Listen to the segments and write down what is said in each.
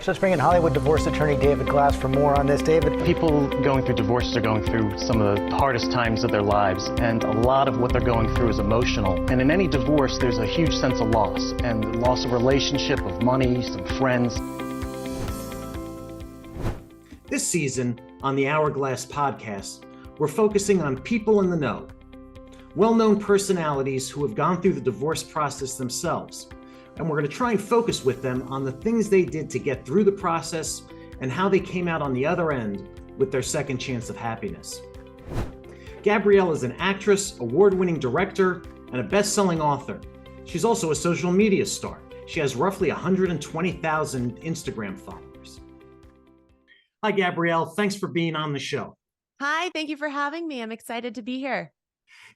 Let's bring in Hollywood divorce attorney David Glass for more on this. David? People going through divorces are going through some of the hardest times of their lives, and a lot of what they're going through is emotional. And in any divorce, there's a huge sense of loss, and loss of relationship, of money, some friends. This season on the Hourglass podcast, we're focusing on people in the know, well-known personalities who have gone through the divorce process themselves. And we're going to try and focus with them on the things they did to get through the process and how they came out on the other end with their second chance of happiness. Gabrielle is an actress, award-winning director, and a best-selling author. She's also a social media star. She has roughly 120,000 Instagram followers. Hi, Gabrielle. Thanks for being on the show. Hi, thank you for having me. I'm excited to be here.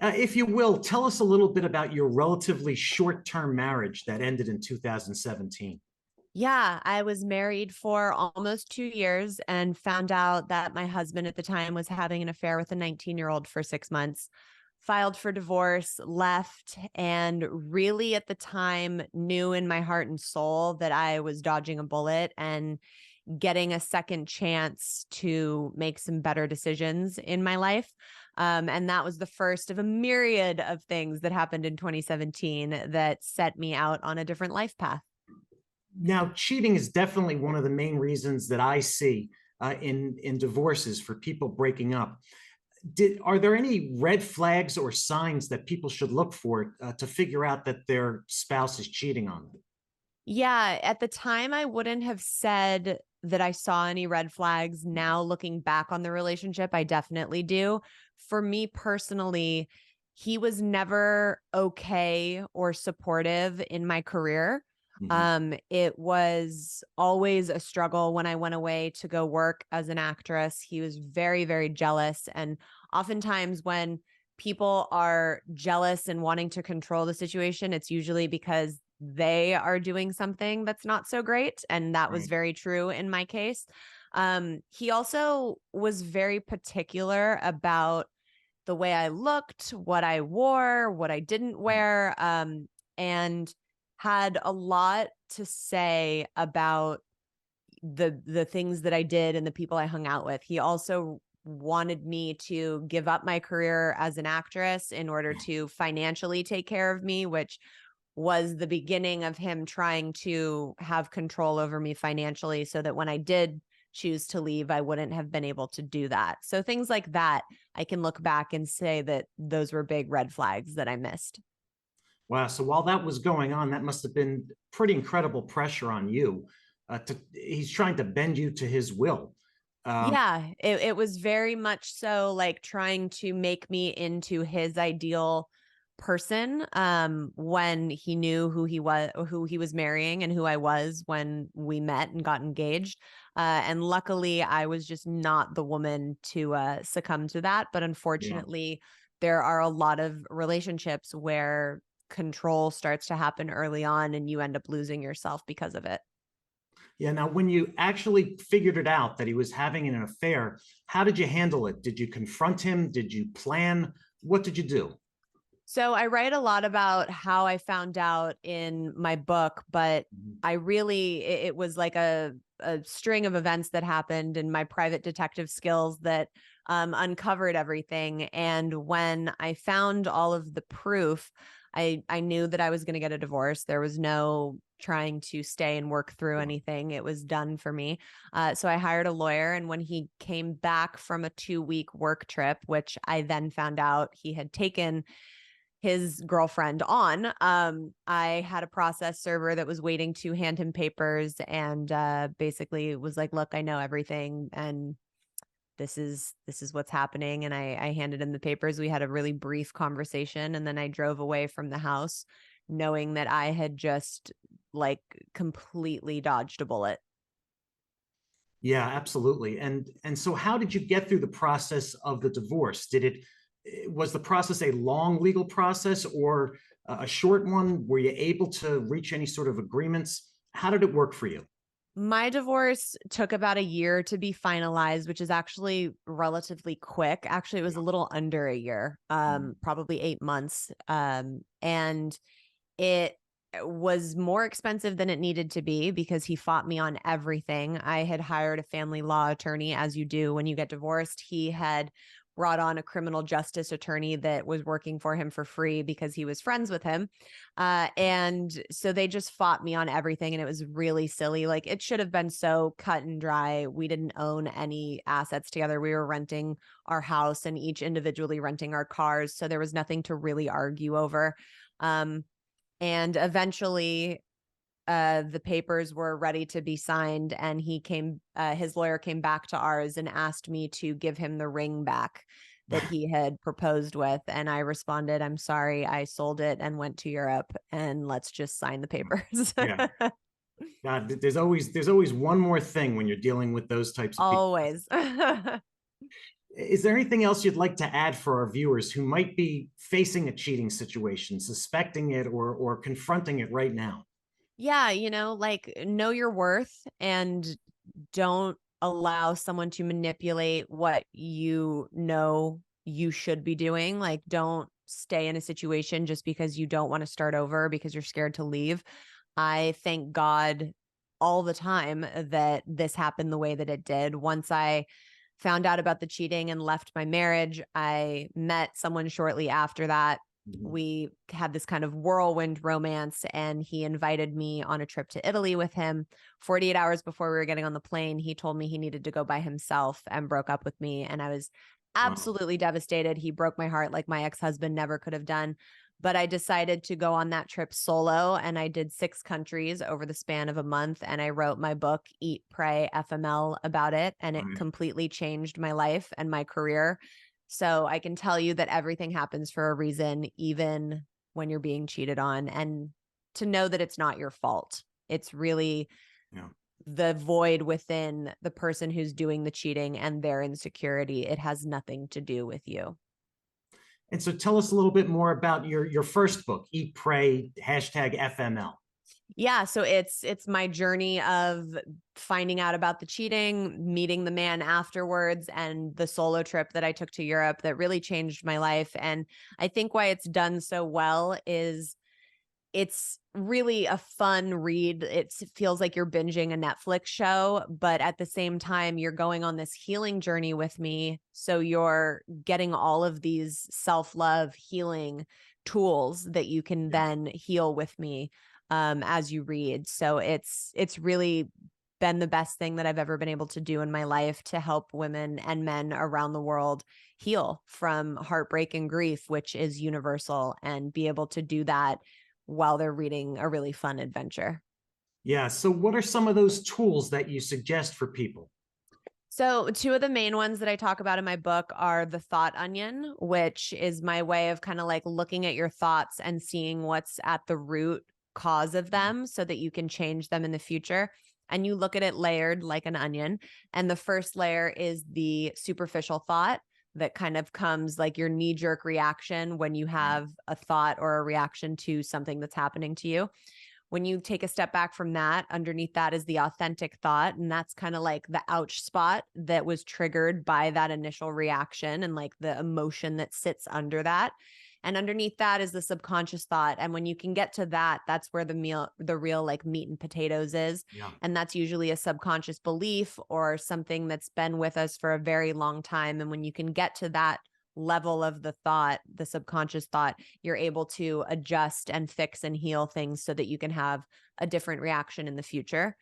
If you will, tell us a little bit about your relatively short-term marriage that ended in 2017. Yeah, I was married for almost 2 years and found out that my husband at the time was having an affair with a 19-year-old for 6 months, filed for divorce, left, and really at the time knew in my heart and soul that I was dodging a bullet and getting a second chance to make some better decisions in my life. And that was the first of a myriad of things that happened in 2017 that set me out on a different life path. Now, cheating is definitely one of the main reasons that I see in divorces for people breaking up. Are there any red flags or signs that people should look for to figure out that their spouse is cheating on them? Yeah, at the time, I wouldn't have said that I saw any red flags. Now, looking back on the relationship, I definitely do. For me personally, he was never okay or supportive in my career. It was always a struggle when I went away to go work as an actress. He was very, very jealous. And oftentimes when people are jealous and wanting to control the situation, it's usually because they are doing something that's not so great. And that was very true in my case. He also was very particular about the way I looked, what I wore, what I didn't wear, and had a lot to say about the things that I did and the people I hung out with. He also wanted me to give up my career as an actress in order to financially take care of me, which was the beginning of him trying to have control over me financially so that when I did choose to leave, I wouldn't have been able to do that. So things like that, I can look back and say that those were big red flags that I missed. Wow. So while that was going on, that must have been pretty incredible pressure on you. He's trying to bend you to his will. Yeah, it was very much so like trying to make me into his ideal person when he knew who he was marrying and who I was when we met and got engaged. And luckily, I was just not the woman to succumb to that. But unfortunately, there are a lot of relationships where control starts to happen early on and you end up losing yourself because of it. Yeah. Now, when you actually figured it out that he was having an affair, how did you handle it? Did you confront him? Did you plan? What did you do? So I write a lot about how I found out in my book, but it was like a string of events that happened and my private detective skills that uncovered everything. And when I found all of the proof, I knew that I was going to get a divorce. There was no trying to stay and work through anything. It was done for me. So I hired a lawyer. And when he came back from a 2-week work trip, which I then found out he had taken his girlfriend on, I had a process server that was waiting to hand him papers and basically was like, look, I know everything. And this is what's happening. And I handed him the papers. We had a really brief conversation. And then I drove away from the house knowing that I had just like completely dodged a bullet. Yeah, absolutely. And so how did you get through the process of the divorce? Was the process a long legal process or a short one? Were you able to reach any sort of agreements? How did it work for you? My divorce took about a year to be finalized, which is actually relatively quick. Actually, it was a little under a year, probably 8 months. And it was more expensive than it needed to be because he fought me on everything. I had hired a family law attorney, as you do when you get divorced. He had brought on a criminal justice attorney that was working for him for free because he was friends with him. And so they just fought me on everything. And it was really silly. Like, it should have been so cut and dry. We didn't own any assets together. We were renting our house and each individually renting our cars. So there was nothing to really argue over. And eventually the papers were ready to be signed, and his lawyer came back to ours and asked me to give him the ring back that he had proposed with. And I responded, "I'm sorry, I sold it and went to Europe, and let's just sign the papers." Yeah. God, there's always one more thing when you're dealing with those types of people. Always. Is there anything else you'd like to add for our viewers who might be facing a cheating situation, suspecting it or confronting it right now? Yeah, like, know your worth and don't allow someone to manipulate what you know you should be doing. Like, don't stay in a situation just because you don't want to start over because you're scared to leave. I thank God all the time that this happened the way that it did. Once I found out about the cheating and left my marriage, I met someone shortly after that. We had this kind of whirlwind romance, and he invited me on a trip to Italy with him. 48 hours before we were getting on the plane, he told me he needed to go by himself and broke up with me. And I was absolutely devastated. He broke my heart like my ex-husband never could have done. But I decided to go on that trip solo, and I did 6 countries over the span of a month. And I wrote my book, Eat, Pray, FML, about it. And it completely changed my life and my career. So I can tell you that everything happens for a reason, even when you're being cheated on, and to know that it's not your fault. It's really the void within the person who's doing the cheating and their insecurity. It has nothing to do with you. And so tell us a little bit more about your first book, Eat, Pray, #FML. Yeah, so it's my journey of finding out about the cheating, meeting the man afterwards, and the solo trip that I took to Europe that really changed my life. And I think why it's done so well is it's really a fun read. It feels like you're binging a Netflix show, but at the same time, you're going on this healing journey with me. So you're getting all of these self-love healing tools that you can then heal with me as you read. So it's really been the best thing that I've ever been able to do in my life to help women and men around the world heal from heartbreak and grief, which is universal, and be able to do that while they're reading a really fun adventure. Yeah. So what are some of those tools that you suggest for people? So 2 of the main ones that I talk about in my book are the thought onion, which is my way of kind of like looking at your thoughts and seeing what's at the root cause of them so that you can change them in the future. And you look at it layered like an onion. And the first layer is the superficial thought that kind of comes like your knee-jerk reaction when you have a thought or a reaction to something that's happening to you. When you take a step back from that, underneath that is the authentic thought. And that's kind of like the ouch spot that was triggered by that initial reaction and like the emotion that sits under that. And underneath that is the subconscious thought. And when you can get to that, that's where the real like meat and potatoes is. Yeah. And that's usually a subconscious belief or something that's been with us for a very long time. And when you can get to that level of the thought, the subconscious thought, you're able to adjust and fix and heal things so that you can have a different reaction in the future.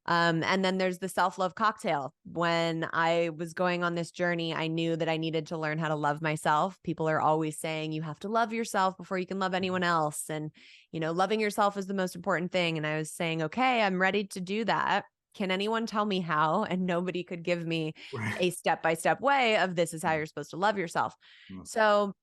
And then there's the self-love cocktail. When I was going on this journey, I knew that I needed to learn how to love myself. People are always saying you have to love yourself before you can love anyone else. And, loving yourself is the most important thing. And I was saying, okay, I'm ready to do that. Can anyone tell me how? And nobody could give me a step-by-step way of this is how you're supposed to love yourself. So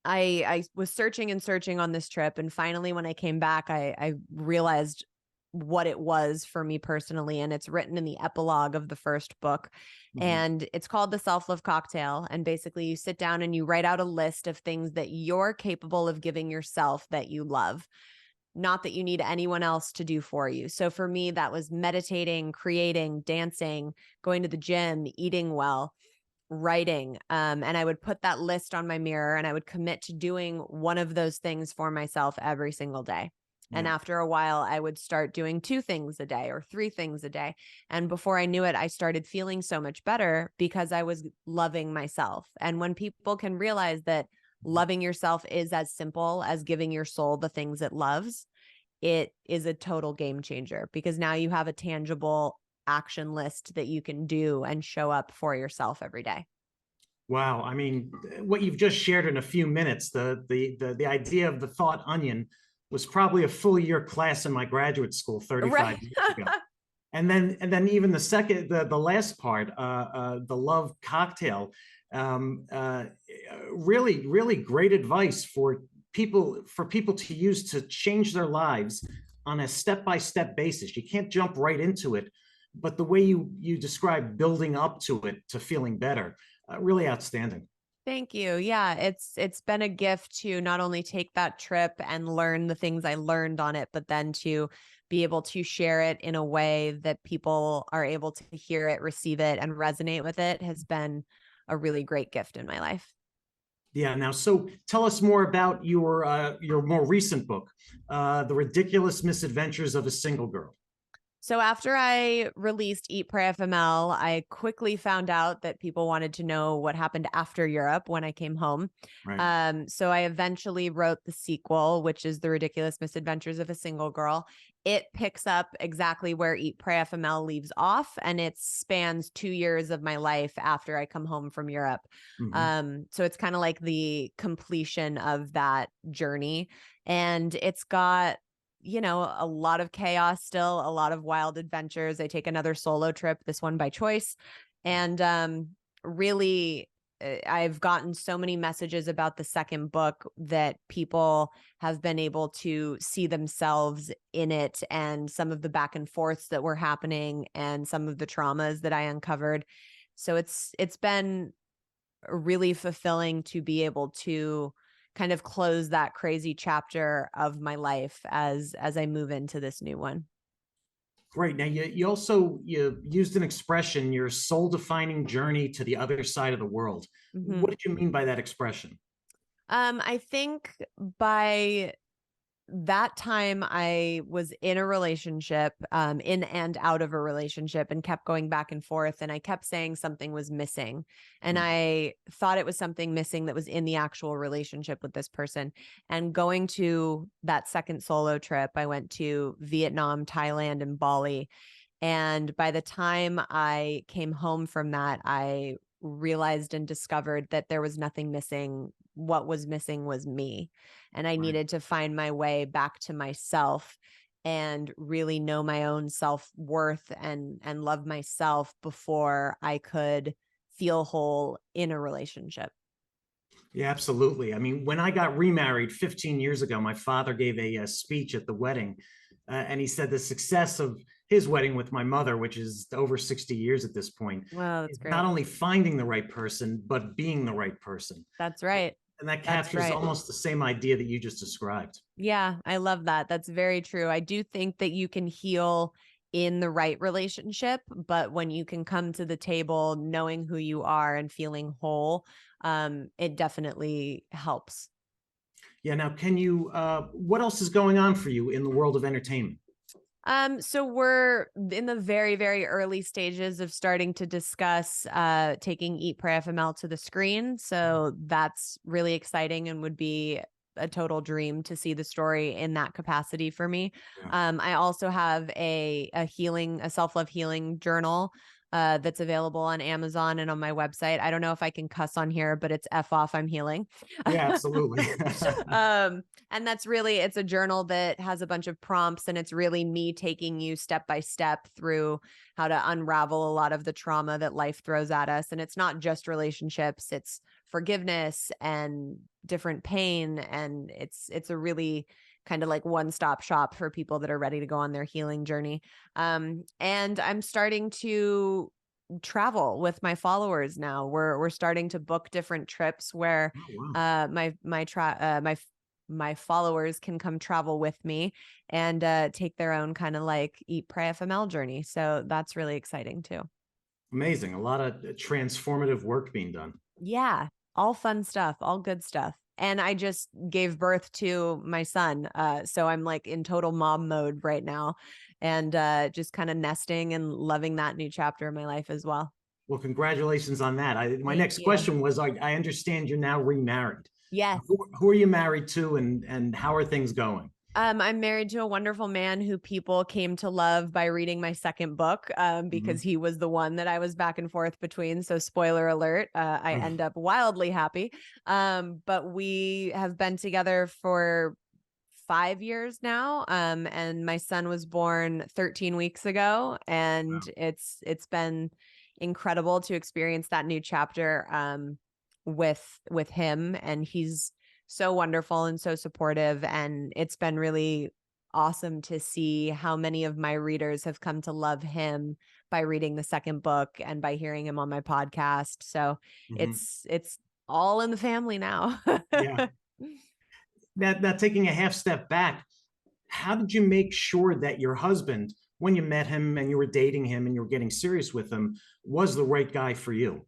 I was searching and searching on this trip. And finally, when I came back, I realized what it was for me personally. And it's written in the epilogue of the first book. And it's called the Self-Love Cocktail. And basically you sit down and you write out a list of things that you're capable of giving yourself that you love, not that you need anyone else to do for you. So for me, that was meditating, creating, dancing, going to the gym, eating well, writing. And I would put that list on my mirror and I would commit to doing one of those things for myself every single day. And Yeah. after a while, I would start doing 2 things a day or 3 things a day. And before I knew it, I started feeling so much better because I was loving myself. And when people can realize that loving yourself is as simple as giving your soul the things it loves, it is a total game changer because now you have a tangible action list that you can do and show up for yourself every day. Wow. I mean, what you've just shared in a few minutes, the idea of the thought onion was probably a full year class in my graduate school 35 Right. years ago. And then even the last part, the love cocktail, really, really great advice for people to use to change their lives on a step-by-step basis. You can't jump right into it, but the way you describe building up to it, to feeling better, really outstanding. Thank you. Yeah, it's been a gift to not only take that trip and learn the things I learned on it, but then to be able to share it in a way that people are able to hear it, receive it, and resonate with it has been a really great gift in my life. Yeah. Now, so tell us more about your more recent book, "The Ridiculous Misadventures of a Single Girl." So after I released Eat, Pray, FML, I quickly found out that people wanted to know what happened after Europe when I came home. Right. So I eventually wrote the sequel, which is The Ridiculous Misadventures of a Single Girl. It picks up exactly where Eat, Pray, FML leaves off, and it spans 2 years of my life after I come home from Europe. So it's kind of like the completion of that journey. And it's got a lot of chaos still, a lot of wild adventures. I take another solo trip, this one by choice. And really, I've gotten so many messages about the second book that people have been able to see themselves in it and some of the back and forths that were happening and some of the traumas that I uncovered. So it's been really fulfilling to be able to kind of close that crazy chapter of my life as I move into this new one. Great. Now, you also you used an expression, your soul-defining journey to the other side of the world. What did you mean by that expression? I think by that time I was in a relationship, in and out of a relationship, and kept going back and forth. And I kept saying something was missing. And I thought it was something missing that was in the actual relationship with this person. And going to that second solo trip, I went to Vietnam, Thailand, and Bali. And by the time I came home from that, I realized and discovered that there was nothing missing. What was missing was me. And I needed to find my way back to myself and really know my own self-worth and love myself before I could feel whole in a relationship. Yeah, absolutely. I mean, when I got remarried 15 years ago, my father gave a speech at the wedding, and he said the success of his wedding with my mother, which is over 60 years at this point, Wow, that's is great. not only finding the right person, but being the right person. That's right. And that That's captures right. almost the same idea that you just described. Yeah, I love that. That's very true. I do think that you can heal in the right relationship, but when you can come to the table knowing who you are and feeling whole, it definitely helps. Yeah. Now, what else is going on for you in the world of entertainment? So we're in the very, very early stages of starting to discuss taking Eat, Pray, FML to the screen. So that's really exciting and would be a total dream to see the story in that capacity for me. Yeah. I also have a self-love healing journal that's available on Amazon and on my website. I don't know if I can cuss on here, but it's F off, I'm healing. Yeah, absolutely. And that's really, it's a journal that has a bunch of prompts, and it's really me taking you step by step through how to unravel a lot of the trauma that life throws at us. And it's not just relationships, it's forgiveness and different pain. And it's a really kind of like one-stop shop for people that are ready to go on their healing journey. And I'm starting to travel with my followers now. We're starting to book different trips where Oh, wow. my followers can come travel with me and take their own kind of like Eat, Pray, FML journey. So that's really exciting too. Amazing. A lot of transformative work being done. Yeah, all fun stuff, all good stuff. And I just gave birth to my son. So I'm like in total mom mode right now, and just kind of nesting and loving that new chapter of my life as well. Well, congratulations on that. My Thank next you. question was, I understand you're now remarried. Yes. Who are you married to, and how are things going? I'm married to a wonderful man who people came to love by reading my second book, because he was the one that I was back and forth between. So spoiler alert, I end up wildly happy. But we have been together for 5 years now. And my son was born 13 weeks ago, and Wow. it's been incredible to experience that new chapter with him. And he's so wonderful and so supportive. And it's been really awesome to see how many of my readers have come to love him by reading the second book and by hearing him on my podcast. So it's all in the family now. Yeah. Now, taking a half step back, how did you make sure that your husband, when you met him and you were dating him and you were getting serious with him, was the right guy for you?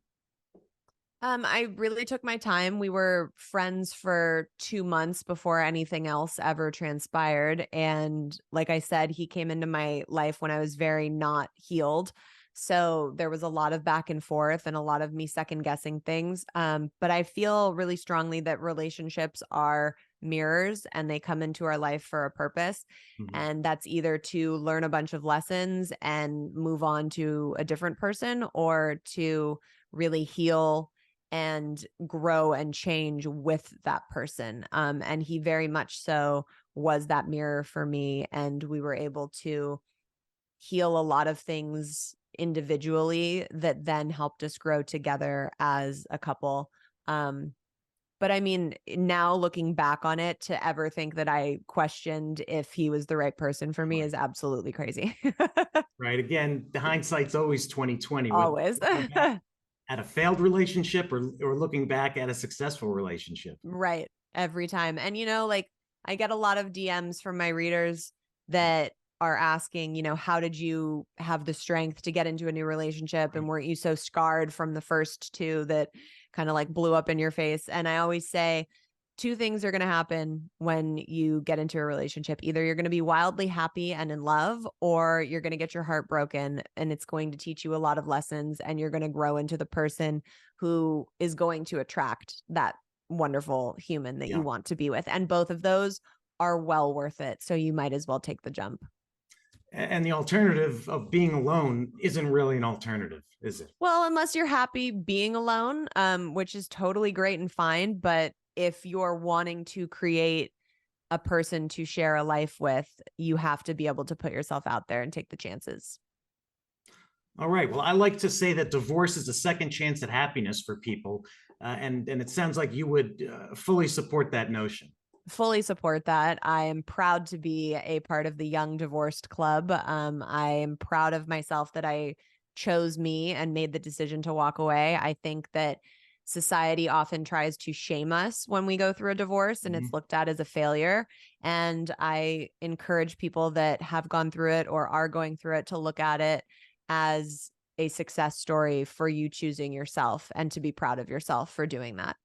I really took my time. We were friends for 2 months before anything else ever transpired. And like I said, he came into my life when I was very not healed. So there was a lot of back and forth and a lot of me second guessing things. But I feel really strongly that relationships are mirrors and they come into our life for a purpose. And that's either to learn a bunch of lessons and move on to a different person, or to really heal and grow and change with that person. And he very much so was that mirror for me. And we were able to heal a lot of things individually that then helped us grow together as a couple. But I mean, now looking back on it, to ever think that I questioned if he was the right person for me is absolutely crazy. Right. Again, the hindsight's always 2020. Always. At a failed relationship, or looking back at a successful relationship. Right. Every time. And, like I get a lot of DMs from my readers that are asking, how did you have the strength to get into a new relationship? And weren't you so scarred from the first two that kind of like blew up in your face? And I always say, two things are going to happen when you get into a relationship. Either you're going to be wildly happy and in love, or you're going to get your heart broken, and it's going to teach you a lot of lessons, and you're going to grow into the person who is going to attract that wonderful human that you want to be with. And both of those are well worth it. So you might as well take the jump. And the alternative of being alone isn't really an alternative, is it? Well, unless you're happy being alone, which is totally great and fine. But if you're wanting to create a person to share a life with, you have to be able to put yourself out there and take the chances. All right. Well, I like to say that divorce is a second chance at happiness for people. And it sounds like you would fully support that notion. Fully support that. I am proud to be a part of the Young Divorced Club. I am proud of myself that I chose me and made the decision to walk away. I think that society often tries to shame us when we go through a divorce, and it's looked at as a failure. And I encourage people that have gone through it or are going through it to look at it as a success story for you choosing yourself, and to be proud of yourself for doing that.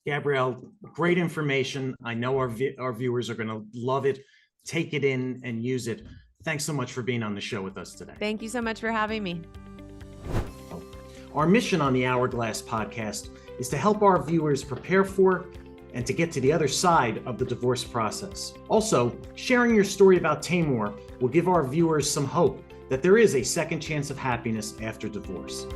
Gabrielle, great information. I know our viewers are going to love it. Take it in and use it. Thanks so much for being on the show with us today. Thank you so much for having me. Our mission on the Hourglass podcast is to help our viewers prepare for and to get to the other side of the divorce process. Also, sharing your story about Tamor will give our viewers some hope that there is a second chance of happiness after divorce.